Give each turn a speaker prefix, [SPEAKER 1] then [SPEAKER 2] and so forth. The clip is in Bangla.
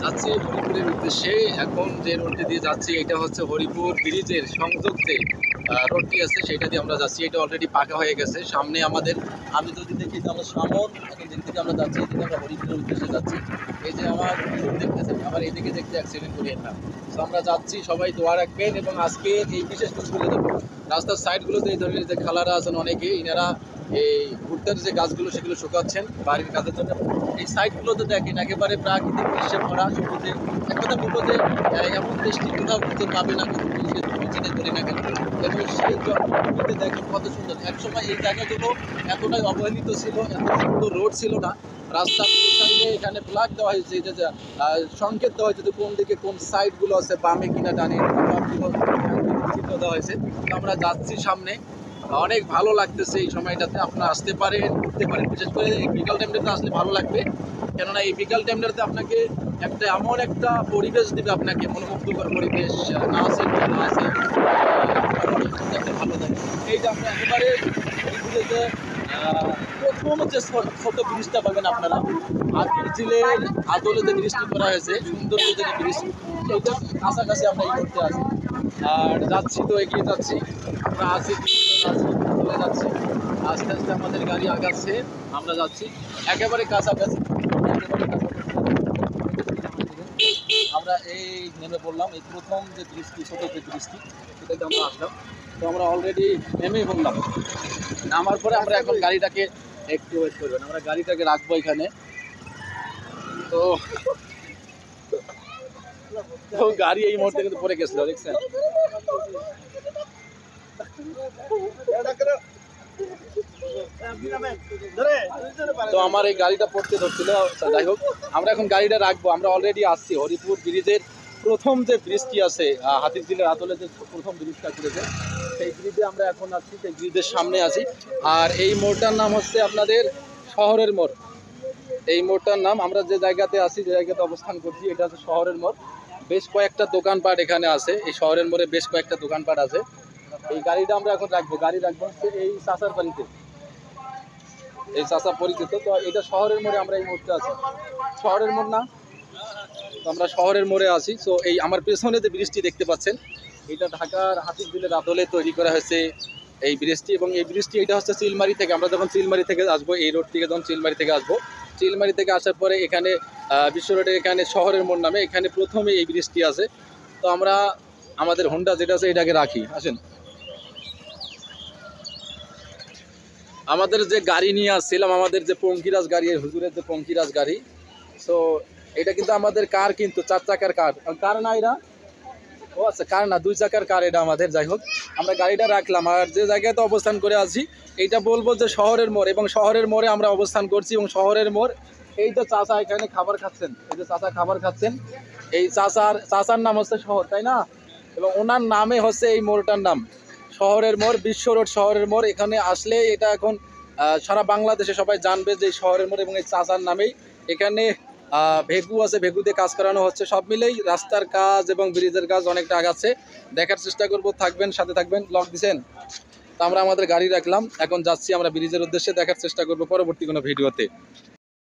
[SPEAKER 1] যাচ্ছি হরিপুরের উদ্দেশ্যে। এখন যে রোডটি দিয়ে যাচ্ছি এটা হচ্ছে হরিপুর ব্রিজের সংযোগ যে রোডটি আছে সেটা দিয়ে আমরা যাচ্ছি। এটা অলরেডি পাকা হয়ে গেছে। সামনে আমাদের, আমি যদি দেখি যে আমরা সামন এখন যেদিক থেকে আমরা যাচ্ছি এদিকে আমরা হরিপুরের উদ্দেশ্যে যাচ্ছি। এই যে আমার দেখতেছেন, আবার এইদিকে দেখতে অ্যাক্সিডেন্ট করিয়েন না। তো আমরা যাচ্ছি, সবাই দোয়া রাখবেন। এবং আজকে এই বিশেষ কিছুগুলো দেখুন, রাস্তার সাইডগুলোতে এই ধরনের যে খালারা আছেন অনেকে, ইনারা এই ভুট্টার যে গাছগুলো সেগুলো শুকাচ্ছেন বাড়ির কাজের জন্য। এই সাইডগুলোতে দেখেন একেবারে প্রাকৃতিক দৃশ্যে ভরা, সবুজে। এক কথা বলবো যে এমন দৃষ্টি কোথাও কিন্তু পাবে না, চিনে ধরি না কেন। এবং সেই জঙ্গলগুলোতে দেখেন কত সুন্দর। একসময় এই জায়গাগুলো এতটাই অবহেলিত ছিল, এত সুন্দর রোড ছিল না। রাস্তার সাইডে এখানে ফ্ল্যাগ দেওয়া হয়েছে, যে সংকেত দেওয়া হয়েছে যে কোন দিকে কোন সাইডগুলো আছে, বামে কিনা ডানে, সবগুলো চিহ্ন দেওয়া হয়েছে। তো আমরা যাচ্ছি সামনে, অনেক ভালো লাগতেছে এই সময়টাতে। আপনারা আসতে পারেন, ঘুরতে পারেন। বিশেষ করে এই বিকাল টাইমটাতে আসলে ভালো লাগবে, কেননা এই বিকাল টাইমটাতে আপনাকে একটা এমন একটা পরিবেশ দিবে, আপনাকে মনোমুগ্ধকর পরিবেশ, নাচের জন্য আছে, ভালো থাকে। এই যে আমরা একেবারে যে প্রথম যে ছোট ব্রিজটা পাবেন আপনারা, হাতির ঝিলের আদলে যে ব্রিজটি করা হয়েছে, সুন্দর যে ব্রিজ, সেইটার কাছাকাছি আমরা এই করতে আছি। আর যাচ্ছি তো, এগিয়ে যাচ্ছি, আমরা আছি চলে যাচ্ছি। আস্তে আস্তে আমাদের গাড়ি আগাচ্ছে, আমরা যাচ্ছি একেবারে কাছাকাছি। আমরা এই নেমে পড়লাম, এই প্রথম যে ব্রিজটি, ছোটো যে ব্রিজটি, সেটাতে আমরা আসলাম। তো আমরা অলরেডি নেমেই পড়লাম। নামার পরে আমরা এখন গাড়িটাকে একটু ওয়েট করবেন, আমরা গাড়িটাকে রাখবো এখানে। তো গাড়ি এই মুহূর্তে কিন্তু পড়ে গেছিল, দেখছেন। তো আমার এই গাড়িটা পড়তে ধরছিল, যাই হোক আমরা এখন গাড়িটা রাখবো। আমরা অলরেডি আসছি হরিপুর ব্রিজের প্রথম যে ব্রিজটি আছে, হাতির ঝিলের আদলে যে প্রথম ব্রিজটা করেছে, সেই ব্রিজে আমরা এখন আছি, সেই ব্রিজের সামনে আছি। আর এই মোড়টার নাম হচ্ছে আপনাদের শহরের মোড়। এই মোড়টার নাম, আমরা যে জায়গাতে আছি, যে জায়গাতে অবস্থান করছি, এটা হচ্ছে শহরের মোড়। বেশ কয়েকটা দোকানপাট এখানে আছে, এই শহরের মোড়ে বেশ কয়েকটা দোকানপাট আছে। এই গাড়িটা আমরা এখন রাখবো, গাড়ি রাখবো হচ্ছে এই চাচার বাড়িতে। এই চাচা পরিচিত। তো এটা শহরের মোড়ে আমরা এই মুহূর্তে আছি, শহরের মোড় না, তো আমরা শহরের মোড়ে আছি। তো এই আমার পেছনে যে ব্রিজটি দেখতে পাচ্ছেন, এটা ঢাকার হাতির ঝিলের আদলে তৈরি করা হয়েছে এই ব্রিজটি। এবং এই ব্রিজটি এটা হচ্ছে চিলমারি থেকে, আমরা যখন চিলমারি থেকে আসবো, এই রোড থেকে যখন চিলমারি থেকে আসবো, চিলমারি থেকে আসার পরে এখানে বিশ্ব রোডের এখানে শহরের মোড় নামে এখানে প্রথমে এই ব্রিজটি আছে। তো আমরা আমাদের হোন্ডা যেটা আছে এটাকে রাখি, আসেন। আমাদের যে গাড়ি নিয়ে আসছিলাম, আমাদের যে পঙ্কিরাজ গাড়ি, হুজুরের যে পঙ্কিরাজ গাড়ি, সো এটা কিন্তু আমাদের কার, কিন্তু 4 চাকার কার, কার না এরা, ও আচ্ছা কার না, 2 চাকার কার এটা আমাদের। যাই হোক আমরা গাড়িটা রাখলাম। আর যে জায়গাতে অবস্থান করে আছি এইটা বলবো যে শহরের মোড়, এবং শহরের মোড়ে আমরা অবস্থান করছি। এবং শহরের মোড়, এই যে চাচা এখানে খাবার খাচ্ছেন, এই যে চাচা খাবার খাচ্ছেন, এই চাচার নাম হচ্ছে শহর, তাই না? এবং ওনার নামে হচ্ছে এই মোড়টার নাম শহরের মোড়, বিশ্ব রোড শহরের মোড়। এখানে আসলে এটা এখন সারা বাংলাদেশে সবাই জানবে যে শহরের মোড়, এবং এই চাচার নামেই। এখানে ভেগু আছে, ভেগুতে কাজ করানো হচ্ছে। সব মিলেই রাস্তার কাজ এবং ব্রিজের কাজ অনেকটা আগাচ্ছে। দেখার চেষ্টা করব, থাকবেন, সাথে থাকবেন। লক দিছেন? তো আমরা আমাদের গাড়ি রাখলাম, এখন যাচ্ছি আমরা ব্রিজের উদ্দেশ্যে। দেখার চেষ্টা করব পরবর্তী কোনো ভিডিওতে।